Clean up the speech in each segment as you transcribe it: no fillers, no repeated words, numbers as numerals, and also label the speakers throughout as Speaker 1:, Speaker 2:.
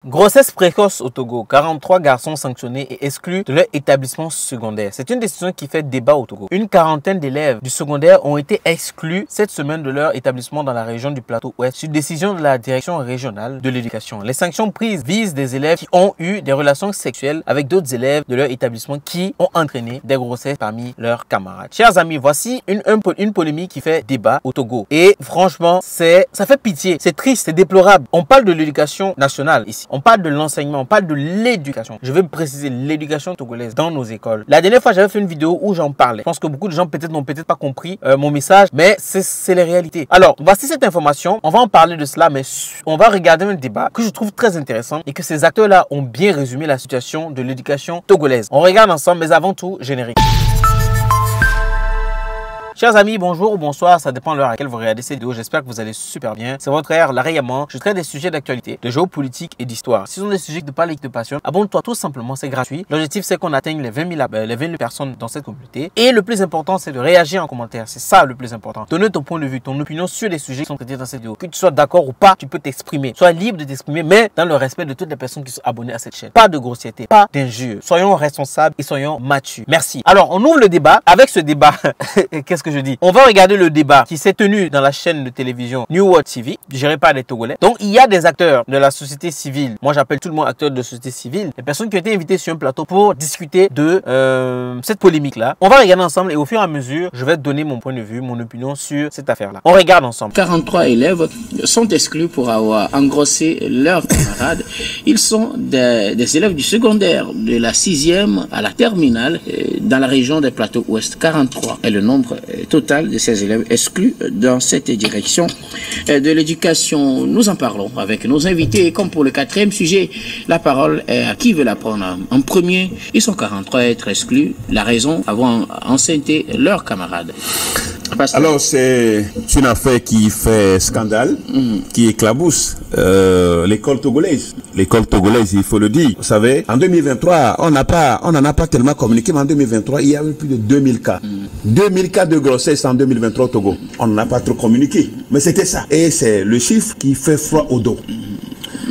Speaker 1: Grossesse précoce au Togo. 43 garçons sanctionnés et exclus de leur établissement secondaire. C'est une décision qui fait débat au Togo. Une quarantaine d'élèves du secondaire ont été exclus cette semaine de leur établissement dans la région du Plateau Ouest sur décision de la direction régionale de l'éducation. Les sanctions prises visent des élèves qui ont eu des relations sexuelles avec d'autres élèves de leur établissement qui ont entraîné des grossesses parmi leurs camarades. Chers amis, voici une polémique qui fait débat au Togo. Et franchement, ça fait pitié. C'est triste, c'est déplorable. On parle de l'éducation nationale ici. On parle de l'enseignement, on parle de l'éducation. Je veux préciser l'éducation togolaise dans nos écoles. La dernière fois, j'avais fait une vidéo où j'en parlais. Je pense que beaucoup de gens n'ont peut-être pas compris mon message, mais c'est la réalité. Alors, voici cette information. On va en parler de cela, mais on va regarder un débat que je trouve très intéressant et que ces acteurs-là ont bien résumé la situation de l'éducation togolaise. On regarde ensemble, mais avant tout, générique. Chers amis, bonjour ou bonsoir, ça dépend de l'heure à laquelle vous regardez cette vidéo. J'espère que vous allez super bien. C'est votre frère, Larry Yaman. Je traite des sujets d'actualité, de géopolitique et d'histoire. Si ce sont des sujets qui te parlent et qui te passionnent, abonne-toi tout simplement, c'est gratuit. L'objectif, c'est qu'on atteigne les 20 000 personnes dans cette communauté. Et le plus important, c'est de réagir en commentaire. C'est ça le plus important. Donner ton point de vue, ton opinion sur les sujets qui sont traités dans cette vidéo. Que tu sois d'accord ou pas, tu peux t'exprimer. Sois libre de t'exprimer, mais dans le respect de toutes les personnes qui sont abonnées à cette chaîne. Pas de grossièreté, pas d'injures. Soyons responsables et soyons matures. Merci. Alors, on ouvre le débat. Avec ce débat, qu'est-ce que je dis? On va regarder le débat qui s'est tenu dans la chaîne de télévision New World TV, gérée par les Togolais. Donc, il y a des acteurs de la société civile. Moi, j'appelle tout le monde acteur de société civile. Les personnes qui ont été invitées sur un plateau pour discuter de cette polémique-là. On va regarder ensemble et au fur et à mesure, je vais donner mon point de vue, mon opinion sur cette affaire-là. On regarde ensemble.
Speaker 2: 43 élèves sont exclus pour avoir engrossé leurs camarades. Ils sont des élèves du secondaire, de la 6e à la terminale, dans la région des Plateaux Ouest. 43 est le nombre total de ces élèves exclus dans cette direction de l'éducation. Nous en parlons avec nos invités. Et comme pour le 4e sujet, la parole est à qui veut la prendre en premier. Ils sont 43 à être exclus. La raison, avoir enceinté leurs camarades.
Speaker 3: Alors, c'est une affaire qui fait scandale, qui éclabousse l'école togolaise. L'école togolaise, il faut le dire. Vous savez, en 2023, on n'en a pas tellement communiqué, mais en 2023, il y avait plus de 2000 cas. 2000 cas de grossesse en 2023 au Togo. On n'en a pas trop communiqué, mais c'était ça. Et c'est le chiffre qui fait froid au dos.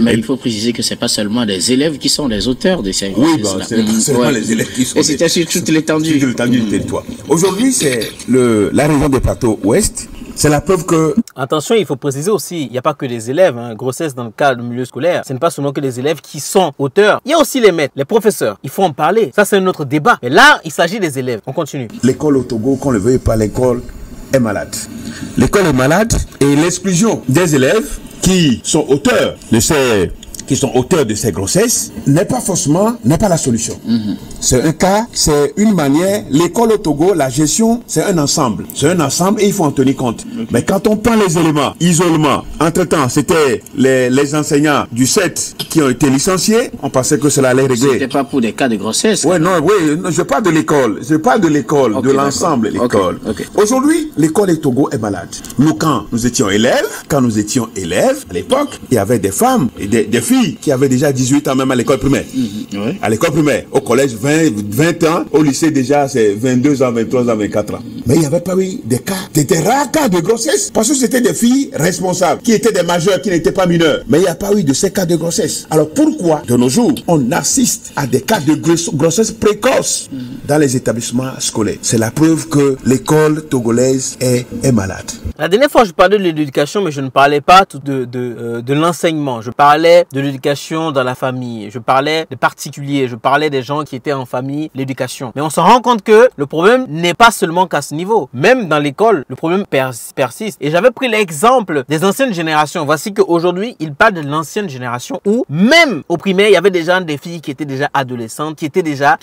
Speaker 2: Mais il faut préciser que ce n'est pas seulement des élèves qui sont les auteurs de ces grossesses.
Speaker 3: Oui, bah, c'est pas seulement les élèves qui sont.
Speaker 2: Et c'était sur toute l'étendue.
Speaker 3: Sur l'étendue du territoire. Aujourd'hui, c'est la région des Plateaux Ouest. C'est la preuve que...
Speaker 1: Attention, il faut préciser aussi, il n'y a pas que des élèves. Grossesse dans le cadre du milieu scolaire, ce n'est pas seulement que les élèves qui sont auteurs. Il y a aussi les maîtres, les professeurs. Il faut en parler. Ça, c'est un autre débat. Mais là, il s'agit des élèves. On continue.
Speaker 3: L'école au Togo, qu'on le veuille pas, l'école est malade. L'école est malade et l'exclusion des élèves qui sont auteurs de ces grossesses n'est pas la solution. C'est un cas, c'est une manière. L'école au Togo, la gestion, c'est un ensemble. C'est un ensemble et il faut en tenir compte. Mais quand on prend les éléments, isolement, entre-temps, c'était les enseignants du 7 qui ont été licenciés, on pensait que cela allait régler.
Speaker 2: C'était pas pour des cas de grossesse.
Speaker 3: Ouais, non, je parle de l'école. Je parle de l'école, de l'ensemble de l'école. Aujourd'hui, l'école au Togo est malade. Nous, quand nous étions élèves, à l'époque, il y avait des femmes et des filles qui avaient déjà 18 ans même à l'école primaire. À l'école primaire, au collège 20 ans, au lycée déjà c'est 22 ans, 23 ans, 24 ans. Mais il n'y avait pas eu des cas, des rares cas de grossesse, parce que c'était des filles responsables, qui étaient des majeurs, qui n'étaient pas mineurs. Mais il n'y a pas eu de ces cas de grossesse. Alors pourquoi, de nos jours, on assiste à des cas de grossesse précoce dans les établissements scolaires? C'est la preuve que l'école togolaise est malade.
Speaker 1: La dernière fois, je parlais de l'éducation, mais je ne parlais pas de l'enseignement. Je parlais de l'éducation dans la famille. Je parlais de particuliers. Je parlais des gens qui étaient en famille, l'éducation. Mais on se rend compte que le problème n'est pas seulement qu'à ce niveau. Même dans l'école, le problème persiste. Et j'avais pris l'exemple des anciennes générations. Voici qu'aujourd'hui, il parle de l'ancienne génération où, même au primaire, il y avait déjà des filles qui étaient déjà adolescentes, qui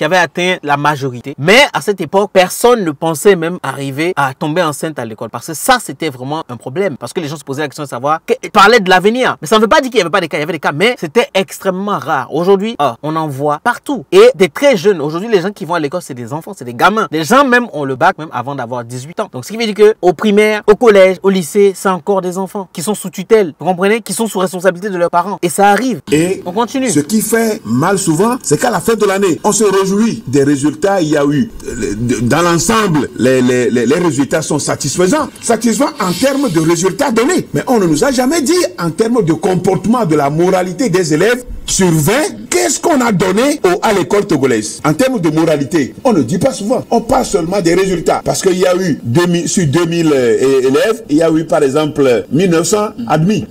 Speaker 1: avaient atteint la majorité. Mais à cette époque, personne ne pensait même arriver à tomber enceinte à l'école. Parce que ça, c'était vraiment un problème. Parce que les gens se posaient la question de savoir, parlaient de l'avenir. Mais ça ne veut pas dire qu'il n'y avait pas des cas. Il y avait des cas, mais c'était extrêmement rare. Aujourd'hui, on en voit partout. Et des très jeunes. Aujourd'hui, les gens qui vont à l'école, c'est des enfants, c'est des gamins. Les gens même ont le bac même avant d'avoir 18 ans. Donc, ce qui veut dire que au primaire, au collège, au lycée, c'est encore des enfants qui sont sous tutelle. Vous comprenez? Qui sont sous responsabilité de leurs parents. Et ça arrive. Et on continue.
Speaker 3: Ce qui fait mal souvent, c'est qu'à la fin de l'année, on se réjouit des résultats. Il y a eu, dans l'ensemble, les résultats sont satisfaisants. Satisfaisants en termes de résultats donnés. Mais on ne nous a jamais dit en termes de comportement, de la moralité des élèves sur 20, qu'est-ce qu'on a donné à l'école togolaise en termes de moralité. On ne dit pas souvent. On parle seulement des résultats. Parce qu'il y a eu sur 2000 élèves, il y a eu par exemple 1900 admis.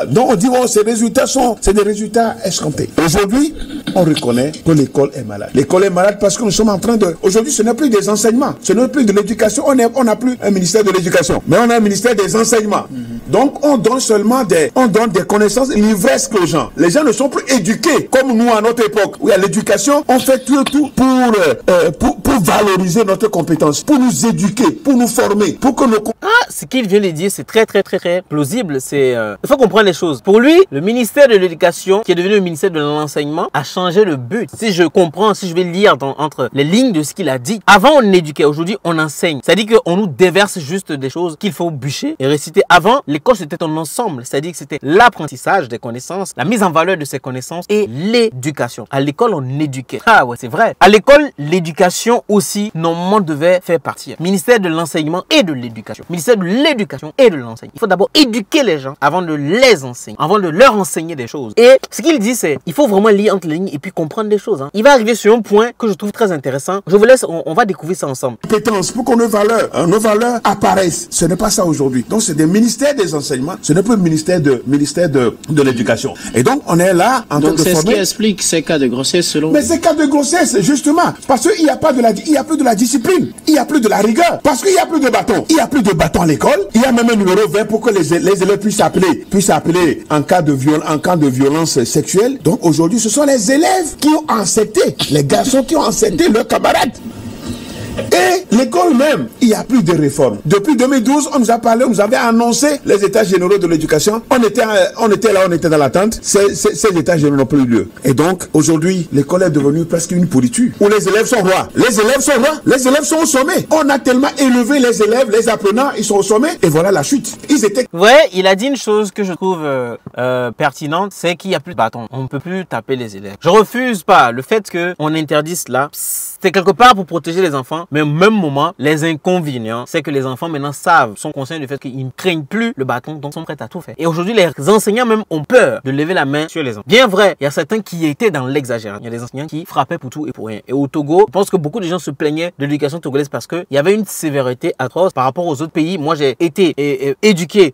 Speaker 3: Donc on dit bon, ces résultats c'est des résultats escomptés. Aujourd'hui, on reconnaît que l'école est malade. L'école est malade parce que nous sommes en train de... Aujourd'hui, ce n'est plus des enseignements, ce n'est plus de l'éducation. On n'a plus un ministère de l'éducation, mais on a un ministère des enseignements. Donc on donne seulement des connaissances livresques aux gens. Les gens ne sont plus éduqués comme nous à notre époque. Oui, à l'éducation, on fait tout pour valoriser notre compétence, pour nous éduquer, pour nous former, pour que nos...
Speaker 1: Ce qu'il vient de dire, c'est très plausible. Il faut comprendre les choses. Pour lui, le ministère de l'éducation, qui est devenu le ministère de l'enseignement, a changé le but. Si je comprends, si je vais lire entre les lignes de ce qu'il a dit, avant on éduquait, aujourd'hui on enseigne. C'est-à-dire qu'on nous déverse juste des choses qu'il faut bûcher et réciter. Avant, l'école c'était un ensemble. C'est-à-dire que c'était l'apprentissage des connaissances, la mise en valeur de ces connaissances et l'éducation. À l'école, on éduquait. Ah ouais, c'est vrai. À l'école, l'éducation aussi, normalement, devait faire partie. Ministère de l'enseignement et de l'éducation. Ministère de l'éducation et de l'enseignement. Il faut d'abord éduquer les gens avant de les enseigner, avant de leur enseigner des choses. Et ce qu'il dit, c'est il faut vraiment lire entre les lignes et puis comprendre des choses. Il va arriver sur un point que je trouve très intéressant. Je vous laisse, on va découvrir ça ensemble.
Speaker 3: Compétences pour que nos valeurs apparaissent. Ce n'est pas ça aujourd'hui. Donc c'est des ministères des enseignements. Ce n'est plus le ministère de l'éducation. Et donc on est là en train de former.
Speaker 2: Donc c'est ce qui explique ces cas de grossesse selon.
Speaker 3: Mais ces cas de grossesse, justement, parce qu'il n'y a plus de la discipline, il n'y a plus de la rigueur, parce qu'il n'y a plus de bâton. Il n'y a plus de bâton à l'école. Il y a même un numéro 20 pour que les élèves puissent appeler en cas de violence sexuelle. Donc aujourd'hui, ce sont les élèves qui ont enceinté, les garçons qui ont enceinté leurs camarades. Et l'école même, il n'y a plus de réforme. Depuis 2012, on nous a parlé, on nous avait annoncé les états généraux de l'éducation. On était dans l'attente. Ces états généraux n'ont plus eu lieu. Et donc, aujourd'hui, l'école est devenue presque une pourriture où les élèves sont rois. Les élèves sont rois. Les élèves sont au sommet. On a tellement élevé les élèves, les apprenants, ils sont au sommet. Et voilà la chute. Ils étaient...
Speaker 1: Ouais, il a dit une chose que je trouve pertinente, c'est qu'il n'y a plus de bâton. On ne peut plus taper les élèves. Je refuse pas le fait qu'on interdise cela. C'est quelque part pour protéger les enfants. Mais au même moment, les inconvénients, c'est que les enfants maintenant sont conscients du fait qu'ils ne craignent plus le bâton, donc sont prêts à tout faire. Et aujourd'hui, les enseignants même ont peur de lever la main sur les enfants. Bien vrai, il y a certains qui étaient dans l'exagération. Il y a des enseignants qui frappaient pour tout et pour rien. Et au Togo, je pense que beaucoup de gens se plaignaient de l'éducation togolaise parce qu'il y avait une sévérité atroce par rapport aux autres pays. Moi, j'ai été éduqué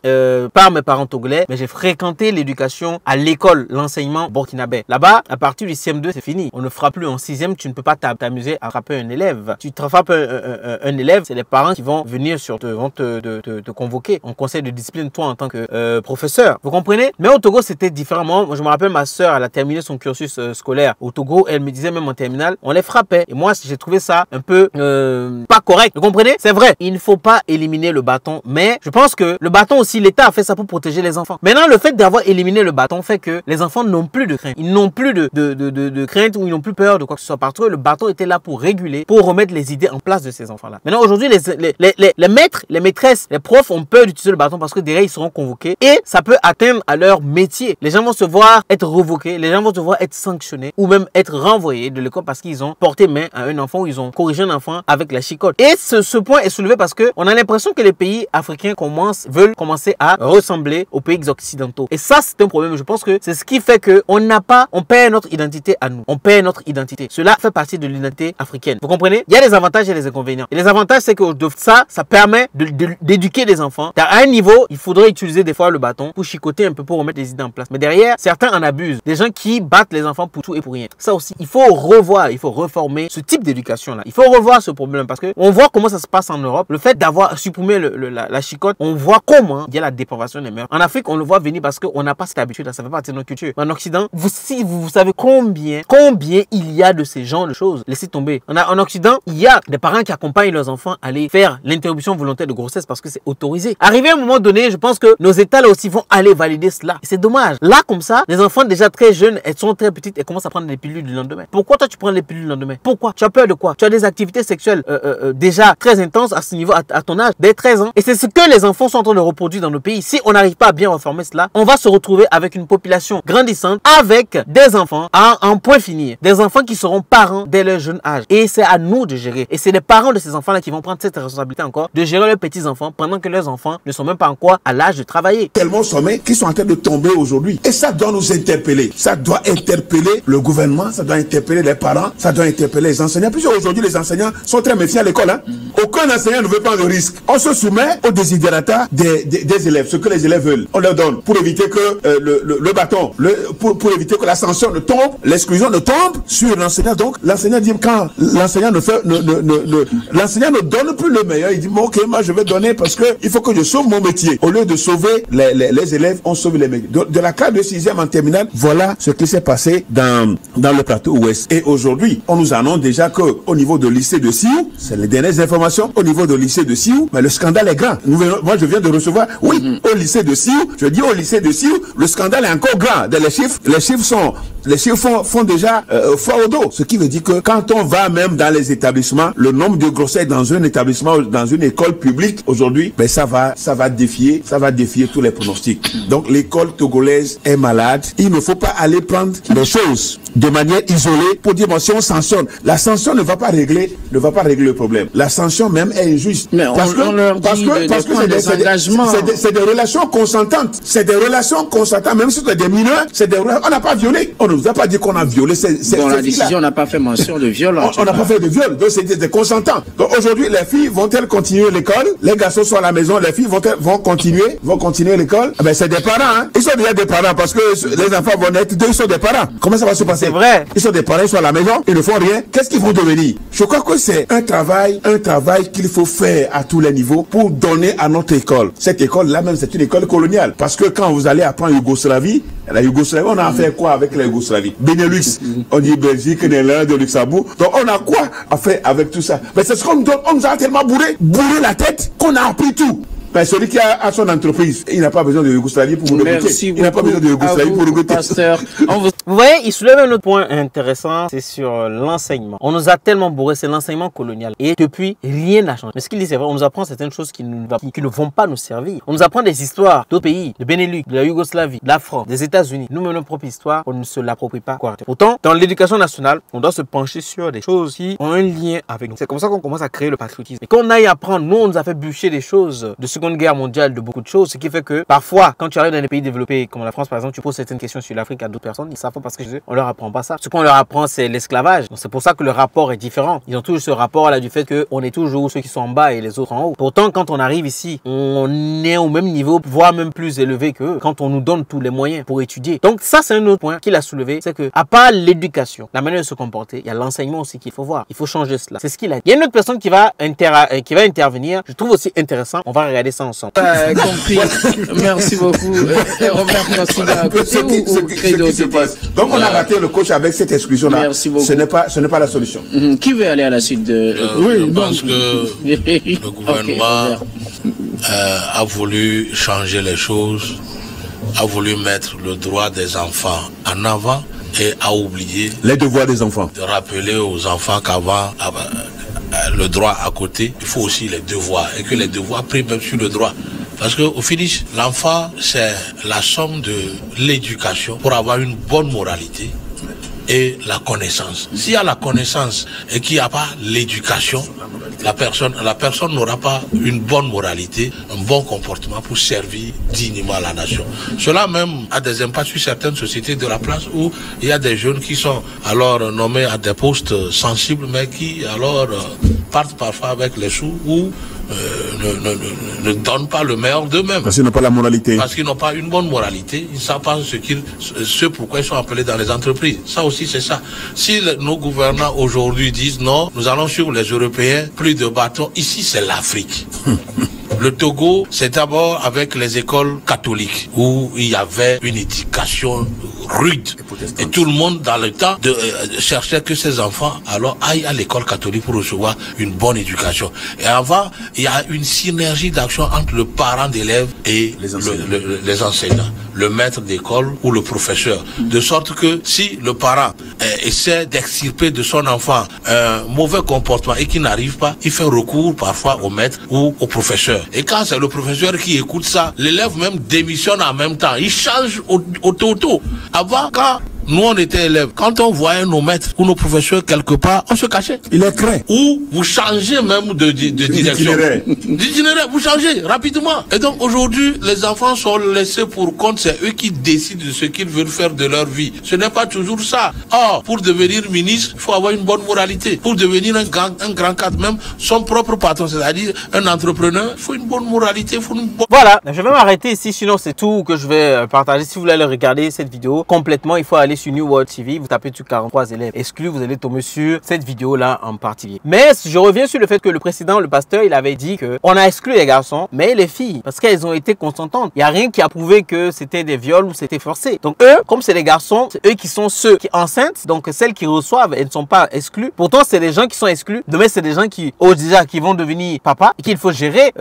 Speaker 1: par mes parents togolais, mais j'ai fréquenté l'éducation à l'école, l'enseignement burkinabé. Là-bas, à partir du CM2, c'est fini. On ne frappe plus en 6e, tu ne peux pas t'amuser à frapper un élève. Tu te frappes un élève, c'est les parents qui vont venir te convoquer en conseil de discipline, toi en tant que professeur. Vous comprenez? Mais au Togo, c'était différemment. Moi, je me rappelle, ma soeur, elle a terminé son cursus scolaire au Togo. Elle me disait même en terminale, on les frappait. Et moi, j'ai trouvé ça un peu pas correct. Vous comprenez? C'est vrai, il ne faut pas éliminer le bâton. Mais je pense que le bâton aussi, l'État a fait ça pour protéger les enfants. Maintenant, le fait d'avoir éliminé le bâton fait que les enfants n'ont plus de crainte. Ils n'ont plus de crainte ou ils n'ont plus peur de quoi que ce soit. Parce que le bâton était là pour réguler, pour remettre les idées en place de ces enfants-là. Maintenant, aujourd'hui, les maîtres, les maîtresses, les profs ont peur d'utiliser le bâton parce que derrière, ils seront convoqués et ça peut atteindre à leur métier. Les gens vont se voir être revoqués, les gens vont se voir être sanctionnés ou même être renvoyés de l'école parce qu'ils ont porté main à un enfant ou ils ont corrigé un enfant avec la chicotte. Et ce point est soulevé parce que on a l'impression que les pays africains veulent commencer à ressembler aux pays occidentaux. Et ça, c'est un problème. Je pense que c'est ce qui fait que on perd notre identité à nous. On perd notre identité. Cela fait partie de l'identité africaine. Vous comprenez? Il y a des avantages et des inconvénients. Et les avantages, c'est que ça permet d'éduquer les enfants. À un niveau, il faudrait utiliser des fois le bâton pour chicoter un peu, pour remettre les idées en place. Mais derrière, certains en abusent. Des gens qui battent les enfants pour tout et pour rien. Ça aussi, il faut revoir, il faut reformer ce type d'éducation-là. Il faut revoir ce problème parce que on voit comment ça se passe en Europe. Le fait d'avoir supprimé la chicotte, on voit comment il y a la dépravation des mœurs. En Afrique, on le voit venir parce qu'on n'a pas cette habitude-là. Ça fait partie de notre culture. Mais en Occident, vous savez combien il y a de ces genres de choses. Laissez tomber. En Occident, il y a des parents qui accompagnent leurs enfants à aller faire l'interruption volontaire de grossesse parce que c'est autorisé. Arrivé à un moment donné, je pense que nos États là aussi vont aller valider cela. Et c'est dommage. Là, comme ça, les enfants déjà très jeunes, elles sont très petites et commencent à prendre des pilules du lendemain. Pourquoi toi tu prends les pilules du lendemain? Pourquoi? Tu as peur de quoi? Tu as des activités sexuelles déjà très intenses à ce niveau, à ton âge, dès 13 ans. Et c'est ce que les enfants sont en train de reproduire dans nos pays. Si on n'arrive pas à bien reformer cela, on va se retrouver avec une population grandissante, avec des enfants en point fini. Des enfants qui seront parents dès leur jeune âge. Et c'est à nous de gérer. Et c'est c'est les parents de ces enfants-là qui vont prendre cette responsabilité encore de gérer leurs petits-enfants pendant que leurs enfants ne sont même pas encore à l'âge de travailler.
Speaker 3: Tellement sommets qui sont en train de tomber aujourd'hui. Et ça doit nous interpeller. Ça doit interpeller le gouvernement, ça doit interpeller les parents, ça doit interpeller les enseignants. Puisque aujourd'hui, les enseignants sont très méfiants à l'école. Hein? Aucun enseignant ne veut prendre de risque. On se soumet aux désiderata des élèves, ce que les élèves veulent. On leur donne pour éviter que le bâton, pour éviter que la sanction ne tombe, l'exclusion ne tombe sur l'enseignant. Donc, l'enseignant dit quand l'enseignant l'enseignant ne donne plus le meilleur, il dit bon, ok, moi je vais donner parce que il faut que je sauve mon métier. Au lieu de sauver les élèves, on sauve les métiers. De la classe de 6e en terminale, voilà ce qui s'est passé dans le plateau ouest. Et aujourd'hui, on nous annonce déjà que au niveau de lycée de Sioux, c'est les dernières informations, au niveau de lycée de Sioux, mais le scandale est grand. Moi je viens de recevoir, au lycée de Sioux, je dis au lycée de Sioux, le scandale est encore grand. Les chiffres font déjà foi au dos. Ce qui veut dire que quand on va même dans les établissements, le nombre de grossesses dans un établissement, dans une école publique aujourd'hui, ben ça va défier tous les pronostics. Donc l'école togolaise est malade. Il ne faut pas aller prendre les choses de manière isolée pour dire bon, si on sanctionne, la sanction ne va pas régler le problème. La sanction même est injuste.
Speaker 2: Mais parce que
Speaker 3: c'est des relations consentantes. C'est des relations consentantes, même si c'est des mineurs, on n'a pas violé. On ne nous a pas dit qu'on a violé.
Speaker 2: Dans la décision, on n'a pas fait mention de viol.
Speaker 3: On n'a pas fait de viol. Donc c'est des consentants. Donc aujourd'hui, les filles vont-elles continuer l'école? Les garçons sont à la maison, les filles vont continuer l'école? Ben c'est des parents, hein. Ils sont déjà des parents parce que les enfants vont naître, ils sont des parents. Comment ça va se passer?
Speaker 1: C'est vrai.
Speaker 3: Ils sont des parents, ils sont à la maison, ils ne font rien. Qu'est-ce qu'ils vont devenir? Je crois que c'est un travail qu'il faut faire à tous les niveaux pour donner à notre école. Cette école-là même, c'est une école coloniale. Parce que quand vous allez apprendre Yougoslavie, la Yougoslavie, on a fait quoi avec la Yougoslavie? Benelux. On dit Belgique, Néerlande, Luxembourg. Donc on a quoi à faire avec tout ça? Mais c'est ce qu'on nous donne. On nous a tellement bourré la tête qu'on a appris tout. Ben, celui qui a son entreprise, il n'a pas besoin de Yougoslavie pour recruter.
Speaker 2: Merci beaucoup.
Speaker 3: Il n'a pas besoin de Yougoslavie pour recruter.
Speaker 2: Pasteur.
Speaker 1: Vous voyez, il soulève un autre point intéressant, c'est sur l'enseignement. On nous a tellement bourré, c'est l'enseignement colonial. Et depuis, rien n'a changé. Mais ce qu'il dit, c'est vrai, on nous apprend certaines choses qui ne vont pas nous servir. On nous apprend des histoires d'autres pays, de Benelux, de la Yougoslavie, de la France, des États-Unis. Nous-mêmes, notre propre histoire, on ne se l'approprie pas correctement. Pourtant, dans l'éducation nationale, on doit se pencher sur des choses qui ont un lien avec nous. C'est comme ça qu'on commence à créer le patriotisme. Et quand on aille apprendre, nous, on nous a fait bûcher des choses de Seconde Guerre mondiale, de beaucoup de choses, ce qui fait que parfois, quand tu arrives dans des pays développés comme la France, par exemple, tu poses certaines questions sur l'Afrique à d'autres personnes, ils savent pas parce que on leur apprend pas ça. Ce qu'on leur apprend, c'est l'esclavage. Donc c'est pour ça que le rapport est différent. Ils ont toujours ce rapport là du fait qu'on est toujours ceux qui sont en bas et les autres en haut. Pourtant, quand on arrive ici, on est au même niveau, voire même plus élevé qu'eux, quand on nous donne tous les moyens pour étudier. Donc ça, c'est un autre point qu'il a soulevé, c'est que à part l'éducation, la manière de se comporter, il y a l'enseignement aussi qu'il faut voir. Il faut changer cela. C'est ce qu'il a dit. Il y a une autre personne qui va intervenir. Je trouve aussi intéressant. On va regarder ça ensemble.
Speaker 2: Compris. Merci beaucoup. Robert, merci beaucoup.
Speaker 3: Donc on a raté le coach avec cette exclusion-là.
Speaker 2: Merci beaucoup.
Speaker 3: Ce n'est pas la solution.
Speaker 2: Qui veut aller à la suite de...
Speaker 4: Je pense que le gouvernement a voulu changer les choses, a voulu mettre le droit des enfants en avant et a oublié
Speaker 3: les devoirs des enfants.
Speaker 4: De rappeler aux enfants qu'avant le droit à côté, il faut aussi les devoirs et que les devoirs priment même sur le droit. Parce qu'au finish, l'enfant, c'est la somme de l'éducation pour avoir une bonne moralité et la connaissance. S'il y a la connaissance et qu'il n'y a pas l'éducation, la personne n'aura pas une bonne moralité, un bon comportement pour servir dignement la nation. Cela même a des impacts sur certaines sociétés de la place où il y a des jeunes qui sont alors nommés à des postes sensibles, mais qui alors partent parfois avec les sous ou ne donnent pas le meilleur d'eux-mêmes.
Speaker 3: Parce qu'ils n'ont pas la moralité.
Speaker 4: Parce qu'ils n'ont pas une bonne moralité. Ils ne savent pas ce pourquoi ils sont appelés dans les entreprises. Ça aussi, c'est ça. Si nos gouvernants aujourd'hui disent non, nous allons suivre les Européens, plus de bâtons. Ici, c'est l'Afrique. Le Togo, c'est d'abord avec les écoles catholiques où il y avait une éducation rude. Et tout le monde, dans le temps, cherchait que ses enfants alors aillent à l'école catholique pour recevoir une bonne éducation. Et avant, il y a une synergie d'action entre le parent d'élève et les enseignants, le maître d'école ou le professeur. De sorte que si le parent essaie d'extirper de son enfant un mauvais comportement et qu'il n'arrive pas, il fait recours parfois au maître ou au professeur. Et quand c'est le professeur qui écoute ça, l'élève même démissionne en même temps. Il change au toto. Avant, quand Nous, on était élèves. Quand on voyait nos maîtres ou nos professeurs quelque part, on se cachait.
Speaker 3: Il est craint.
Speaker 4: Ou vous changez même de direction. D'itinéraire, vous changez rapidement. Et donc aujourd'hui, les enfants sont laissés pour compte. C'est eux qui décident de ce qu'ils veulent faire de leur vie. Ce n'est pas toujours ça. Or, pour devenir ministre, il faut avoir une bonne moralité. Pour devenir un grand cadre, même son propre patron, c'est-à-dire un entrepreneur, il faut une bonne moralité. Il faut une bonne...
Speaker 1: Voilà, je vais m'arrêter ici, sinon c'est tout que je vais partager. Si vous voulez aller regarder cette vidéo complètement, il faut aller sur New World TV, vous tapez sur 43 élèves exclus, vous allez tomber sur cette vidéo-là en particulier. Mais je reviens sur le fait que le président, le pasteur, il avait dit que on a exclu les garçons, mais les filles, parce qu'elles ont été consentantes. Il n'y a rien qui a prouvé que c'était des viols ou c'était forcé. Donc eux, comme c'est les garçons, c'est eux qui sont ceux qui enceintent, donc celles qui reçoivent, elles ne sont pas exclues. Pourtant, c'est des gens qui sont exclus. Demain, c'est des gens qui, déjà, qui vont devenir papa et qu'il faut gérer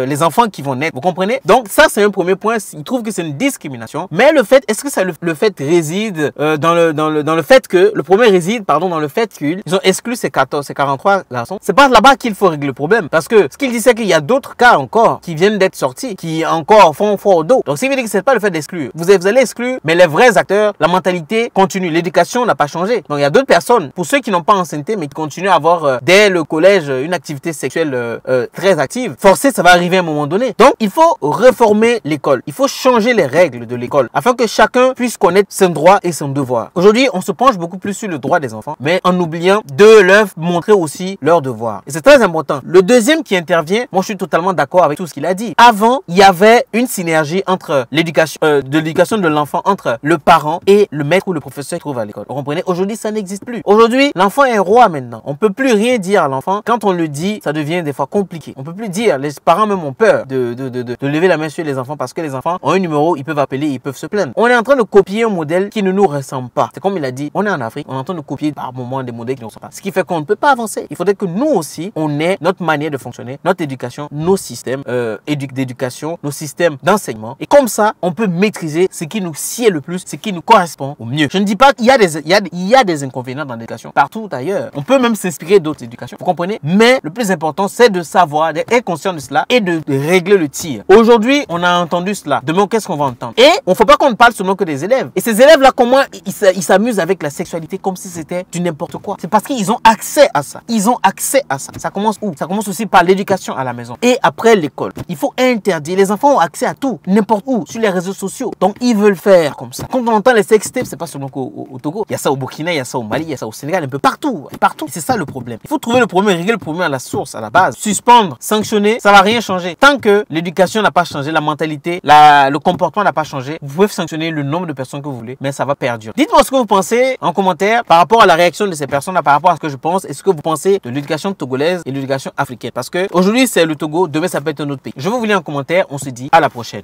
Speaker 1: les enfants qui vont naître. Vous comprenez? Donc ça, c'est un premier point. Ils trouvent que c'est une discrimination. Mais le fait, est-ce que ça, le fait réside dans le fait que, le problème réside, pardon, dans le fait qu'ils ont exclu ces 43 garçons. C'est pas là-bas qu'il faut régler le problème. Parce que ce qu'il dit, c'est qu'il y a d'autres cas encore qui viennent d'être sortis, qui encore font fort au dos. Donc, ce qui veut dire que c'est pas le fait d'exclure. Vous allez exclure, mais les vrais acteurs, la mentalité continue. L'éducation n'a pas changé. Donc, il y a d'autres personnes, pour ceux qui n'ont pas ancienneté, mais qui continuent à avoir, dès le collège, une activité sexuelle très active. Forcé, ça va arriver à un moment donné. Donc, il faut réformer l'école. Il faut changer les règles de l'école afin que chacun puisse connaître son droit et son devoir. Aujourd'hui, on se penche beaucoup plus sur le droit des enfants, mais en oubliant de leur montrer aussi leurs devoirs. Et c'est très important. Le deuxième qui intervient, moi je suis totalement d'accord avec tout ce qu'il a dit. Avant, il y avait une synergie entre l'éducation de l'enfant, entre le parent et le maître ou le professeur qui trouve à l'école. Vous comprenez? Aujourd'hui, ça n'existe plus. Aujourd'hui, l'enfant est un roi maintenant. On peut plus rien dire à l'enfant. Quand on le dit, ça devient des fois compliqué. On peut plus dire. Les parents même ont peur de lever la main sur les enfants parce que les enfants ont un numéro, ils peuvent appeler, ils peuvent se plaindre. On est en train de copier un modèle qui ne nous ressemble pas. C'est comme il a dit, on est en Afrique, on est en train de copier par moment des modèles qui ne ressemblent pas. Ce qui fait qu'on ne peut pas avancer. Il faudrait que nous aussi, on ait notre manière de fonctionner, notre éducation, nos systèmes d'éducation, nos systèmes d'enseignement. Et comme ça, on peut maîtriser ce qui nous sied le plus, ce qui nous correspond au mieux. Je ne dis pas qu'il y a des inconvénients dans l'éducation partout ailleurs. On peut même s'inspirer d'autres éducations. Vous comprenez? Mais le plus important, c'est de savoir, d'être conscient de cela et de régler le tir. Aujourd'hui, on a entendu cela. Demain, qu'est-ce qu'on va entendre? Et on ne faut pas qu'on ne parle seulement que des élèves. Et ces élèves-là, comment ils s'amusent avec la sexualité comme si c'était du n'importe quoi. C'est parce qu'ils ont accès à ça. Ils ont accès à ça. Ça commence où? Ça commence aussi par l'éducation à la maison. Et après l'école. Il faut interdire. Les enfants ont accès à tout. N'importe où. Sur les réseaux sociaux. Donc, ils veulent faire comme ça. Quand on entend les sextapes, c'est pas seulement au Togo. Il y a ça au Burkina, il y a ça au Mali, il y a ça au Sénégal, un peu partout. Partout. C'est ça le problème. Il faut trouver le problème, régler le problème à la source, à la base. Suspendre, sanctionner, ça va rien changer. Tant que l'éducation n'a pas changé, la mentalité, le comportement n'a pas changé, vous pouvez sanctionner le nombre de personnes que vous voulez, mais ça va perdurer. Dites-moi ce que vous pensez en commentaire par rapport à la réaction de ces personnes-là, par rapport à ce que je pense. Est-ce que vous pensez de l'éducation togolaise et l'éducation africaine? Parce que aujourd'hui c'est le Togo, demain ça peut être un autre pays. Je vous lis en commentaire, on se dit à la prochaine.